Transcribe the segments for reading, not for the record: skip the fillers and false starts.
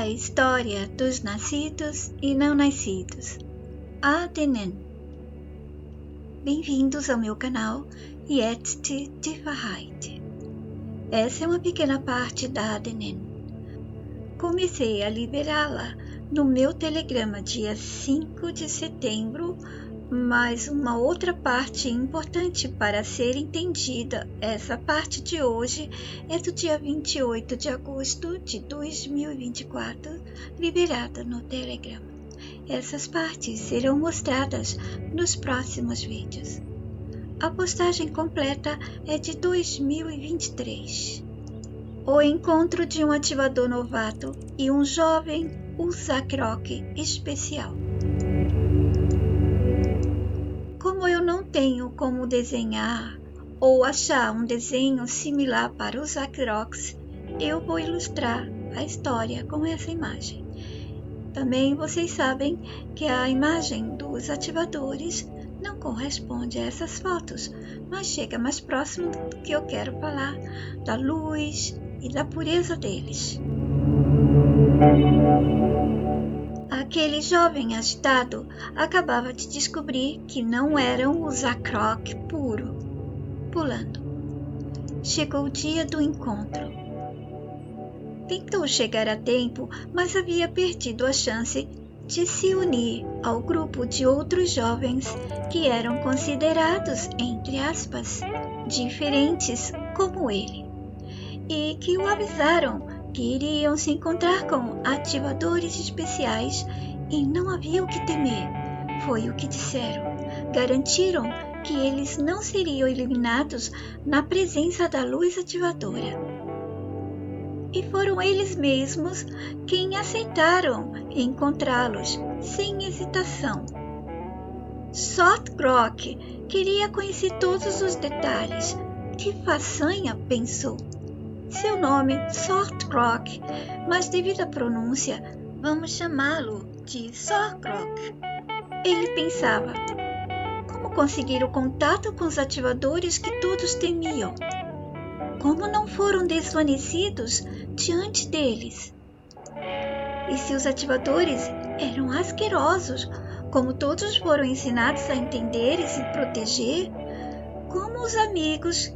A história dos nascidos e não nascidos. Adenen. Bem-vindos ao meu canal Jetzt die Wahrheit. Essa é uma pequena parte da Adenen. Comecei a liberá-la no meu telegrama dia 5 de setembro, mas uma outra parte importante para ser entendida, essa parte de hoje é do dia 28 de agosto de 2024, liberada no Telegram. Essas partes serão mostradas nos próximos vídeos. A postagem completa é de 2023. O encontro de um ativador novato e um jovem Uzakrok especial. Como eu não tenho como desenhar ou achar um desenho similar para os Zakroks, eu vou ilustrar a história com essa imagem. Também vocês sabem que a imagem dos ativadores não corresponde a essas fotos, mas chega mais próximo do que eu quero falar, da luz e da pureza deles. Aquele jovem agitado acabava de descobrir que não era um Zakrok puro. Pulando. Chegou o dia do encontro. Tentou chegar a tempo, mas havia perdido a chance de se unir ao grupo de outros jovens que eram considerados, entre aspas, diferentes como ele, e que o avisaram que iriam se encontrar com ativadores especiais e não havia o que temer. Foi o que disseram. Garantiram que eles não seriam eliminados na presença da luz ativadora. E foram eles mesmos quem aceitaram encontrá-los sem hesitação. Zakrok queria conhecer todos os detalhes. Que façanha, pensou. Seu nome, Zakrok, mas devido à pronúncia, vamos chamá-lo de Zakrok. Ele pensava, como conseguir o contato com os ativadores que todos temiam? Como não foram desvanecidos diante deles? E se os ativadores eram asquerosos, como todos foram ensinados a entender e se proteger, como os amigos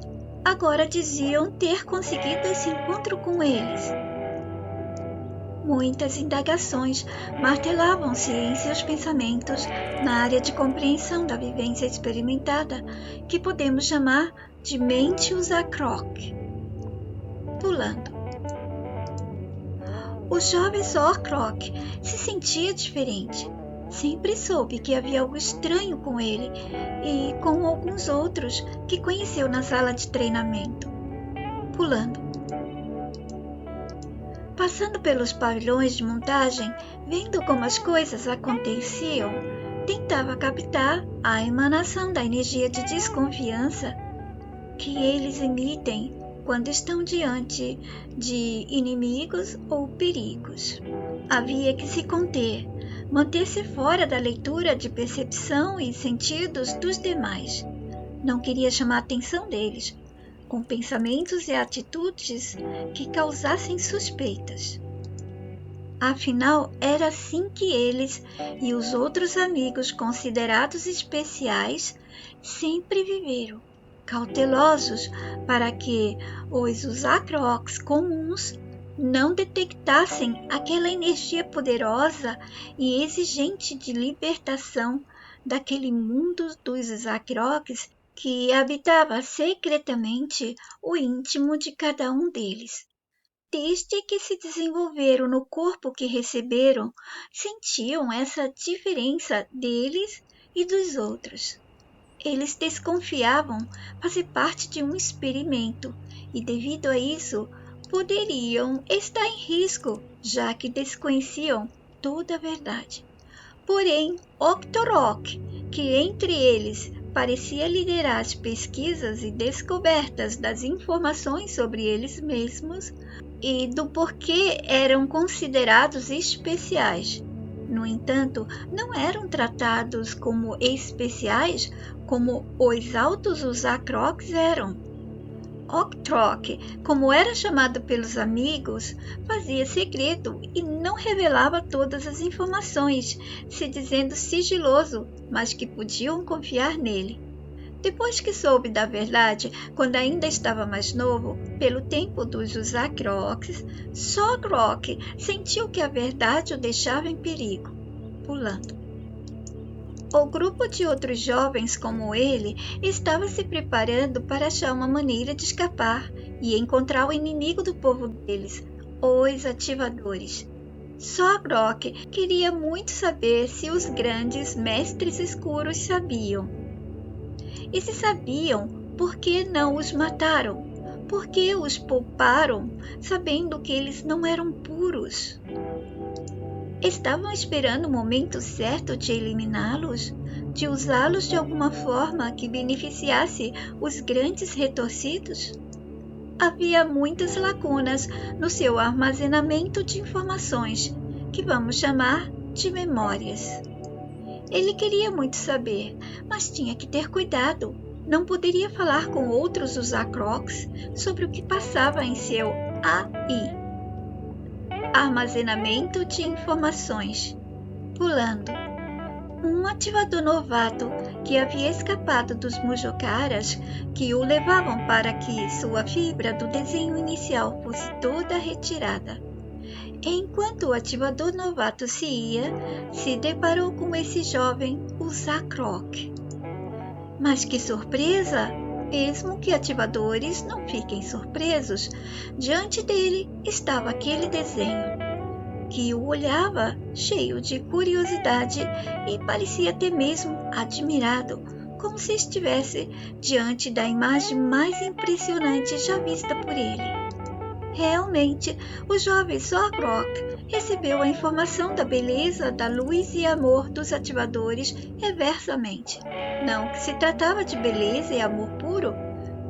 agora diziam ter conseguido esse encontro com eles? Muitas indagações martelavam-se em seus pensamentos na área de compreensão da vivência experimentada, que podemos chamar de mente Zakrok. Pulando. O jovem Zakrok se sentia diferente. Sempre soube que havia algo estranho com ele e com alguns outros que conheceu na sala de treinamento. Pulando. Passando pelos pavilhões de montagem, vendo como as coisas aconteciam, tentava captar a emanação da energia de desconfiança que eles emitem quando estão diante de inimigos ou perigos. Havia que se conter, manter-se fora da leitura de percepção e sentidos dos demais. Não queria chamar a atenção deles, com pensamentos e atitudes que causassem suspeitas. Afinal, era assim que eles e os outros amigos considerados especiais sempre viveram, cautelosos para que os Zakroks comuns não detectassem aquela energia poderosa e exigente de libertação daquele mundo dos Zakroks que habitava secretamente o íntimo de cada um deles. Desde que se desenvolveram no corpo que receberam, sentiam essa diferença deles e dos outros. Eles desconfiavam fazer parte de um experimento e, devido a isso, poderiam estar em risco, já que desconheciam toda a verdade. Porém, Octorok, que entre eles parecia liderar as pesquisas e descobertas das informações sobre eles mesmos e do porquê eram considerados especiais. No entanto, não eram tratados como especiais como os altos Zakroks eram. Octrock, como era chamado pelos amigos, fazia segredo e não revelava todas as informações, se dizendo sigiloso, mas que podiam confiar nele. Depois que soube da verdade, quando ainda estava mais novo, pelo tempo dos Usacrocs, só Croc sentiu que a verdade o deixava em perigo, pulando. O grupo de outros jovens como ele estava se preparando para achar uma maneira de escapar e encontrar o inimigo do povo deles, os ativadores. Só Croc queria muito saber se os grandes mestres escuros sabiam. E se sabiam, por que não os mataram? Por que os pouparam, sabendo que eles não eram puros? Estavam esperando o momento certo de eliminá-los, de usá-los de alguma forma que beneficiasse os grandes retorcidos? Havia muitas lacunas no seu armazenamento de informações, que vamos chamar de memórias. Ele queria muito saber, mas tinha que ter cuidado. Não poderia falar com outros Usacrocs sobre o que passava em seu AI. Armazenamento de informações. Pulando. Um ativador novato que havia escapado dos Mujocaras que o levavam para que sua fibra do desenho inicial fosse toda retirada. Enquanto o ativador novato se ia, se deparou com esse jovem Usacroc. Mas que surpresa! Mesmo que ativadores não fiquem surpresos, diante dele estava aquele desenho, que o olhava cheio de curiosidade e parecia até mesmo admirado, como se estivesse diante da imagem mais impressionante já vista por ele. Realmente, o jovem Zorcroc recebeu a informação da beleza, da luz e amor dos ativadores reversamente. Não que se tratava de beleza e amor puro,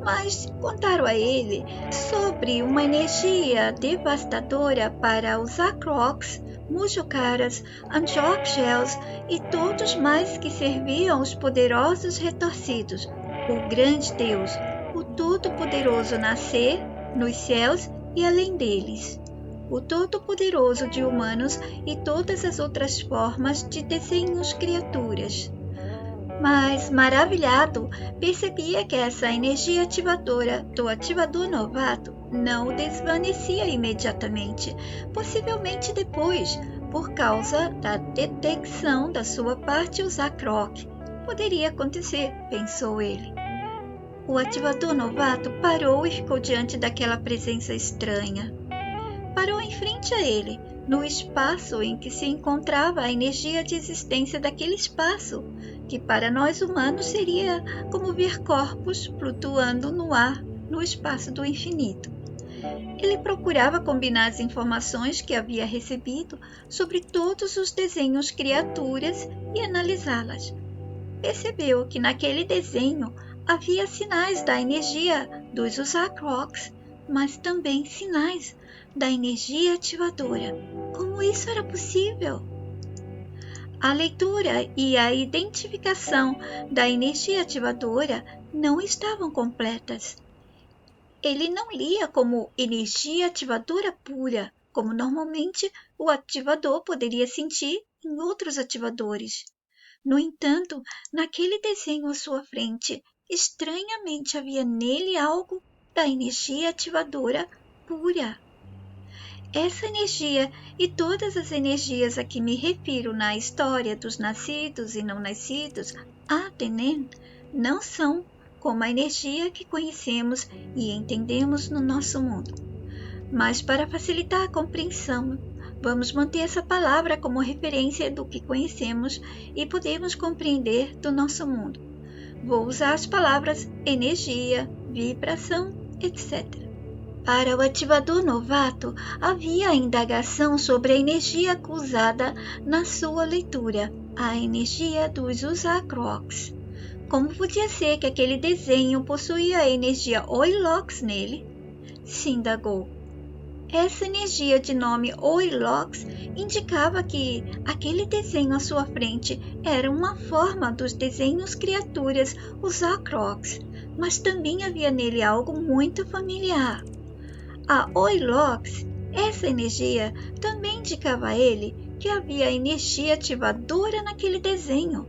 mas contaram a ele sobre uma energia devastadora para os Acrocs, Mujocaras, Anjok-Shells e todos mais que serviam os poderosos retorcidos, o grande Deus, o Todo-Poderoso nascer nos céus e além deles, o Todo-Poderoso de humanos e todas as outras formas de desenhos criaturas. Mas, maravilhado, percebia que essa energia ativadora do ativador novato não o desvanecia imediatamente, possivelmente depois, por causa da detecção da sua parte Usacroc. Poderia acontecer, pensou ele. O ativador novato parou e ficou diante daquela presença estranha. Parou em frente a ele, no espaço em que se encontrava a energia de existência daquele espaço, que para nós humanos seria como ver corpos flutuando no ar no espaço do infinito. Ele procurava combinar as informações que havia recebido sobre todos os desenhos criaturas e analisá-las. Percebeu que naquele desenho havia sinais da energia dos Usacrocs, mas também sinais da energia ativadora. Como isso era possível? A leitura e a identificação da energia ativadora não estavam completas. Ele não lia como energia ativadora pura, como normalmente o ativador poderia sentir em outros ativadores. No entanto, naquele desenho à sua frente, estranhamente havia nele algo da energia ativadora pura. Essa energia e todas as energias a que me refiro na história dos nascidos e não nascidos, Atenem, não são como a energia que conhecemos e entendemos no nosso mundo. Mas para facilitar a compreensão, vamos manter essa palavra como referência do que conhecemos e podemos compreender do nosso mundo. Vou usar as palavras energia, vibração, etc. Para o ativador novato, havia a indagação sobre a energia usada na sua leitura, a energia dos Usacrocs. Como podia ser que aquele desenho possuía a energia Oilox nele? Se indagou. Essa energia de nome Oilox indicava que aquele desenho à sua frente era uma forma dos desenhos criaturas Usacrocs, mas também havia nele algo muito familiar. A Oilox, essa energia, também indicava a ele que havia energia ativadora naquele desenho.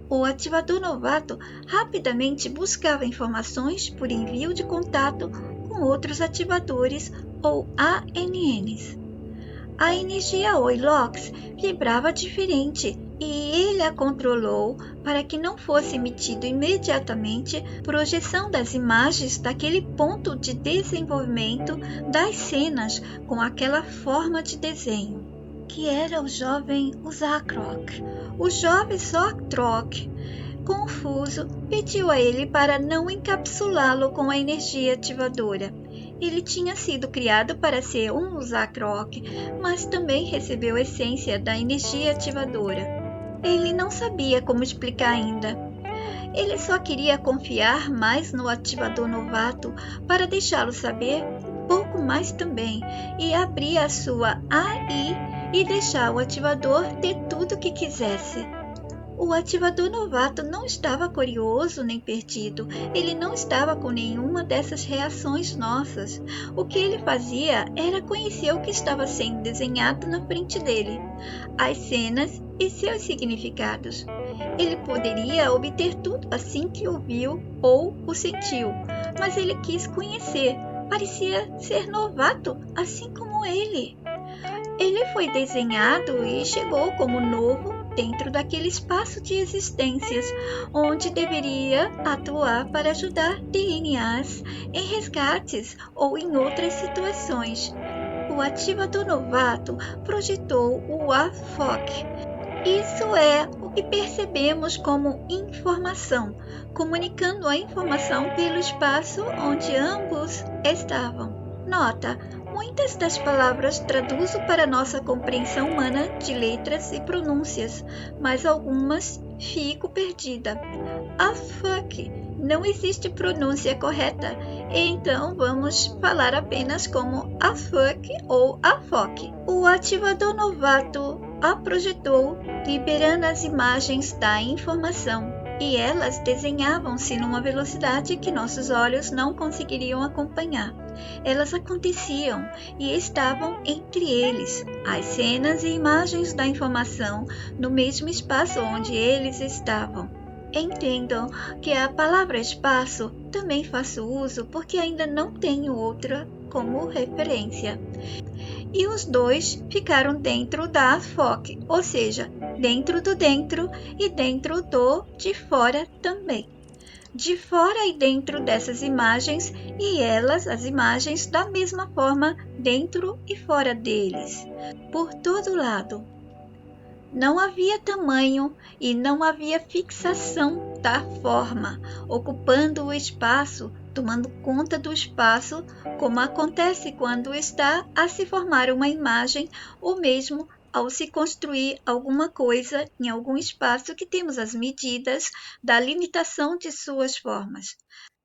O ativador novato rapidamente buscava informações por envio de contato com outros ativadores ou ANNs. A energia Oilox vibrava diferente e ele a controlou para que não fosse emitido imediatamente projeção das imagens daquele ponto de desenvolvimento das cenas com aquela forma de desenho, que era o jovem Uzakrok. O jovem Zorkrok, confuso, pediu a ele para não encapsulá-lo com a energia ativadora. Ele tinha sido criado para ser um Uzakrok, mas também recebeu a essência da energia ativadora. Ele não sabia como explicar ainda. Ele só queria confiar mais no ativador novato para deixá-lo saber um pouco mais também e abrir a sua AI e deixar o ativador ter tudo o que quisesse. O ativador novato não estava curioso nem perdido, ele não estava com nenhuma dessas reações nossas. O que ele fazia era conhecer o que estava sendo desenhado na frente dele, as cenas e seus significados. Ele poderia obter tudo assim que o viu ou o sentiu, mas ele quis conhecer, parecia ser novato, assim como ele. Ele foi desenhado e chegou como novo dentro daquele espaço de existências, onde deveria atuar para ajudar DNAs em resgates ou em outras situações. O ativador novato projetou o AFOC. Isso é o que percebemos como informação, comunicando a informação pelo espaço onde ambos estavam. Nota: muitas das palavras traduzo para nossa compreensão humana de letras e pronúncias, mas algumas fico perdida. AFOC, não existe pronúncia correta, então vamos falar apenas como AFOC ou AFOC. O ativador novato a projetou, liberando as imagens da informação, e elas desenhavam-se numa velocidade que nossos olhos não conseguiriam acompanhar. Elas aconteciam e estavam entre eles, as cenas e imagens da informação, no mesmo espaço onde eles estavam. Entendam que a palavra espaço também faço uso porque ainda não tenho outra como referência. E os dois ficaram dentro da AFOC, ou seja, dentro do dentro e dentro do de fora também. De fora e dentro dessas imagens, e elas, as imagens, da mesma forma, dentro e fora deles, por todo lado. Não havia tamanho e não havia fixação da forma, ocupando o espaço, tomando conta do espaço, como acontece quando está a se formar uma imagem, ou mesmo ao se construir alguma coisa em algum espaço que temos as medidas da limitação de suas formas.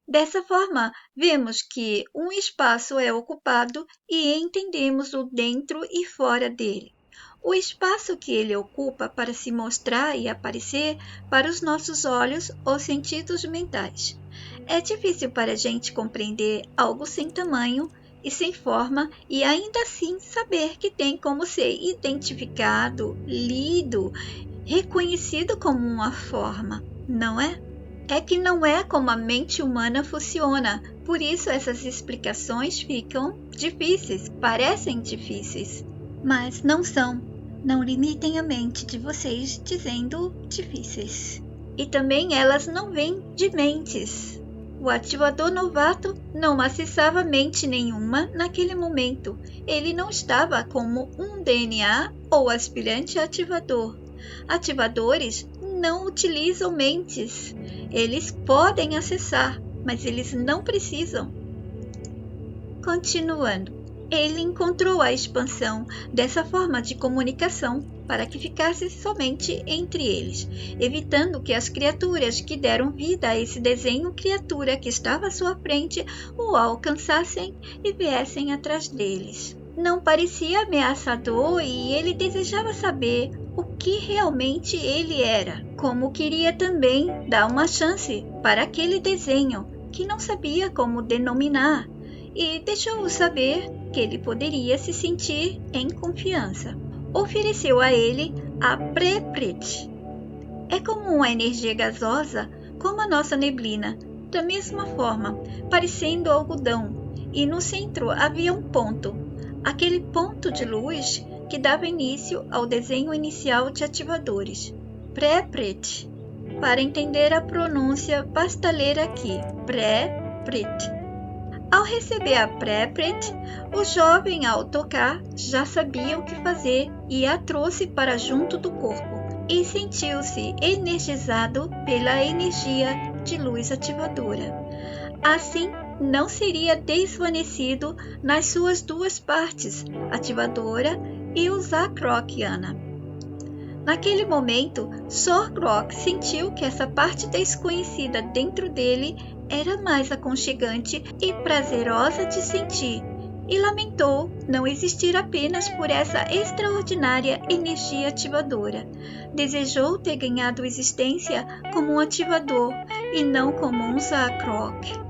Dessa forma, vemos que um espaço é ocupado e entendemos o dentro e fora dele. O espaço que ele ocupa para se mostrar e aparecer para os nossos olhos ou sentidos mentais. É difícil para a gente compreender algo sem tamanho e sem forma e ainda assim saber que tem como ser identificado, lido, reconhecido como uma forma, não é? É que não é como a mente humana funciona, por isso essas explicações ficam difíceis, parecem difíceis, mas não são. Não limitem a mente de vocês dizendo difíceis. E também elas não vêm de mentes. O ativador novato não acessava mente nenhuma naquele momento. Ele não estava como um DNA ou aspirante ativador. Ativadores não utilizam mentes. Eles podem acessar, mas eles não precisam. Continuando. Ele encontrou a expansão dessa forma de comunicação para que ficasse somente entre eles, evitando que as criaturas que deram vida a esse desenho criatura que estava à sua frente o alcançassem e viessem atrás deles. Não parecia ameaçador e ele desejava saber o que realmente ele era, como queria também dar uma chance para aquele desenho que não sabia como denominar e deixou-o saber que ele poderia se sentir em confiança. Ofereceu a ele a Pré-Prit. É como uma energia gasosa, como a nossa neblina, da mesma forma, parecendo algodão, e no centro havia um ponto, aquele ponto de luz que dava início ao desenho inicial de ativadores. Pré-Prit. Para entender a pronúncia, basta ler aqui, Pré-Prit. Ao receber a Pré-Prit, o jovem, ao tocar, já sabia o que fazer e a trouxe para junto do corpo e sentiu-se energizado pela energia de luz ativadora. Assim, não seria desvanecido nas suas duas partes, ativadora e o Zakrokiana. Naquele momento, Sorgrok sentiu que essa parte desconhecida dentro dele era mais aconchegante e prazerosa de sentir, e lamentou não existir apenas por essa extraordinária energia ativadora. Desejou ter ganhado existência como um ativador e não como um Zakrok.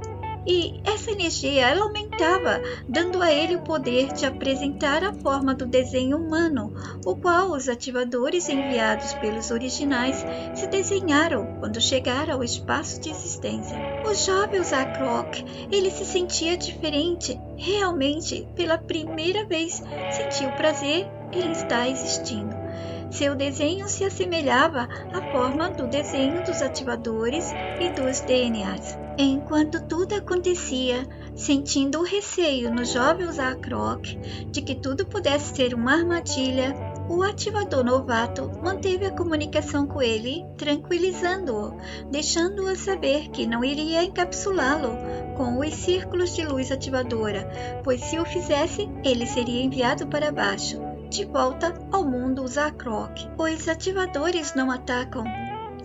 E essa energia ela aumentava, dando a ele o poder de apresentar a forma do desenho humano, o qual os ativadores enviados pelos originais se desenharam quando chegaram ao espaço de existência. O jovem Zakrok, ele se sentia diferente, realmente, pela primeira vez, sentiu prazer em estar existindo. Seu desenho se assemelhava à forma do desenho dos ativadores e dos DNAs. Enquanto tudo acontecia, sentindo o receio no jovem Zakrok de que tudo pudesse ser uma armadilha, o ativador novato manteve a comunicação com ele, tranquilizando-o, deixando-o saber que não iria encapsulá-lo com os círculos de luz ativadora, pois se o fizesse, ele seria enviado para baixo, de volta ao mundo Zakrok. Os ativadores não atacam,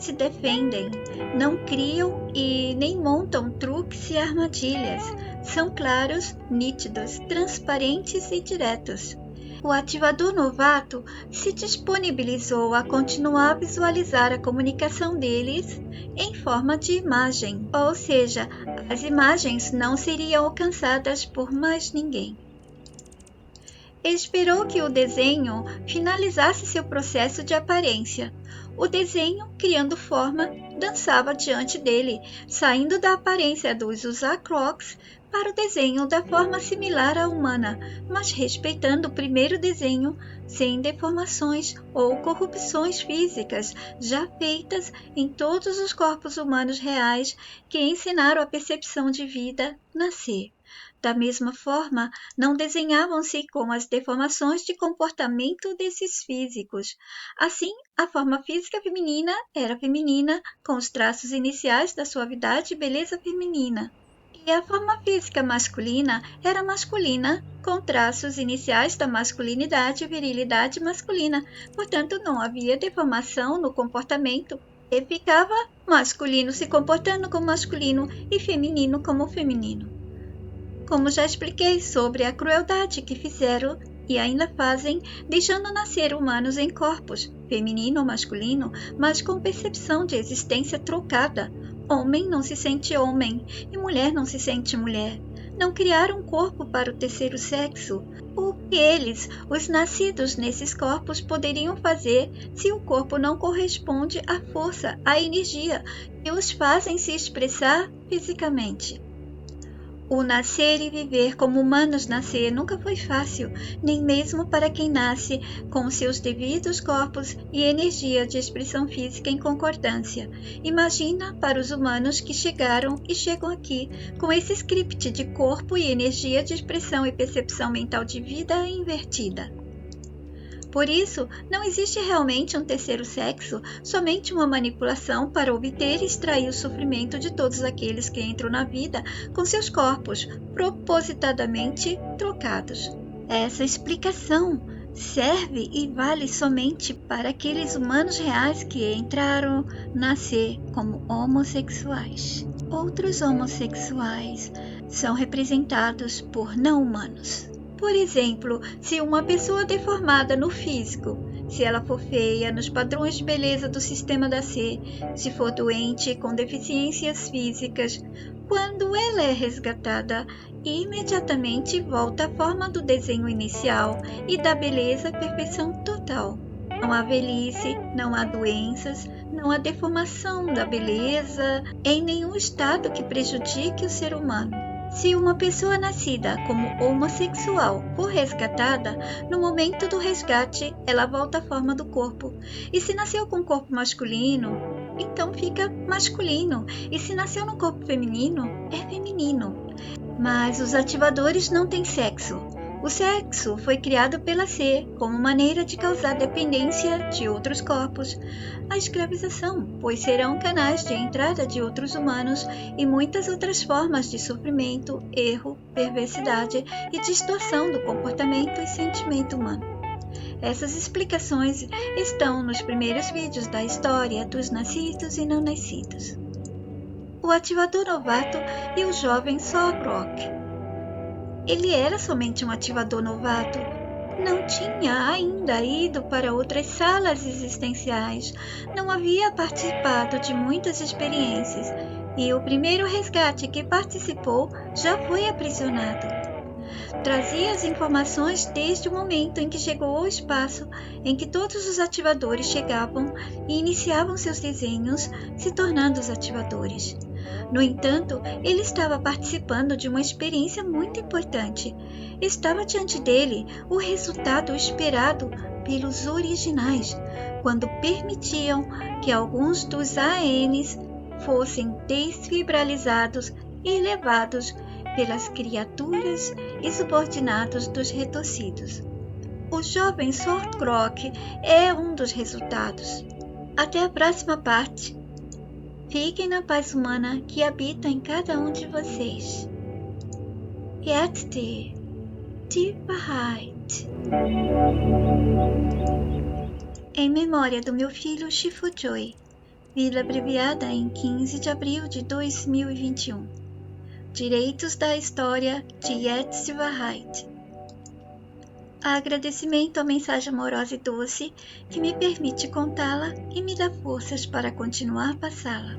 se defendem, não criam e nem montam truques e armadilhas. São claros, nítidos, transparentes e diretos. O ativador novato se disponibilizou a continuar a visualizar a comunicação deles em forma de imagem, ou seja, as imagens não seriam alcançadas por mais ninguém. Esperou que o desenho finalizasse seu processo de aparência. O desenho, criando forma, dançava diante dele, saindo da aparência dos Zakroks para o desenho da forma similar à humana, mas respeitando o primeiro desenho, sem deformações ou corrupções físicas já feitas em todos os corpos humanos reais que ensinaram a percepção de vida nascer. Da mesma forma, não desenhavam-se com as deformações de comportamento desses físicos. Assim, a forma física feminina era feminina, com os traços iniciais da suavidade e beleza feminina. E a forma física masculina era masculina, com traços iniciais da masculinidade e virilidade masculina. Portanto, não havia deformação no comportamento. E ficava masculino se comportando como masculino e feminino como feminino. Como já expliquei sobre a crueldade que fizeram e ainda fazem, deixando nascer humanos em corpos, feminino ou masculino, mas com percepção de existência trocada. Homem não se sente homem e mulher não se sente mulher. Não criaram um corpo para o terceiro sexo. O que eles, os nascidos nesses corpos, poderiam fazer se o corpo não corresponde à força, à energia que os fazem se expressar fisicamente? O nascer e viver como humanos nascer nunca foi fácil, nem mesmo para quem nasce com seus devidos corpos e energia de expressão física em concordância. Imagina para os humanos que chegaram e chegam aqui com esse script de corpo e energia de expressão e percepção mental de vida invertida. Por isso, não existe realmente um terceiro sexo, somente uma manipulação para obter e extrair o sofrimento de todos aqueles que entram na vida com seus corpos propositadamente trocados. Essa explicação serve e vale somente para aqueles humanos reais que entraram nascer como homossexuais. Outros homossexuais são representados por não-humanos. Por exemplo, se uma pessoa deformada no físico, se ela for feia nos padrões de beleza do sistema da C, se for doente com deficiências físicas, Quando ela é resgatada, imediatamente volta à forma do desenho inicial e da beleza à perfeição total. Não há velhice, não há doenças, não há deformação da beleza em nenhum estado que prejudique o ser humano. Se uma pessoa nascida como homossexual for resgatada, no momento do resgate, ela volta à forma do corpo. E se nasceu com corpo masculino, então fica masculino. E se nasceu no corpo feminino, é feminino. Mas os ativadores não têm sexo. O sexo foi criado pela C como maneira de causar dependência de outros corpos. A escravização, pois serão canais de entrada de outros humanos e muitas outras formas de sofrimento, erro, perversidade e distorção do comportamento e sentimento humano. Essas explicações estão nos primeiros vídeos da história dos nascidos e não nascidos. O ativador novato e o jovem Solrock. Ele era somente um ativador novato. Não tinha ainda ido para outras salas existenciais, não havia participado de muitas experiências, e o primeiro resgate que participou já foi aprisionado. Trazia as informações desde o momento em que chegou ao espaço em que todos os ativadores chegavam e iniciavam seus desenhos, se tornando os ativadores. No entanto, ele estava participando de uma experiência muito importante. Estava diante dele o resultado esperado pelos originais, quando permitiam que alguns dos ANs fossem desfibrilizados e levados pelas criaturas e subordinados dos retorcidos. O jovem Solrock é um dos resultados. Até a próxima parte. Fiquem na paz humana que habita em cada um de vocês. Jetzt die Wahrheit. Em memória do meu filho Shifujoy, vida abreviada em 15 de abril de 2021. Direitos da história de Jetzt die Wahrheit. Agradecimento à mensagem amorosa e doce que me permite contá-la e me dá forças para continuar a passá-la.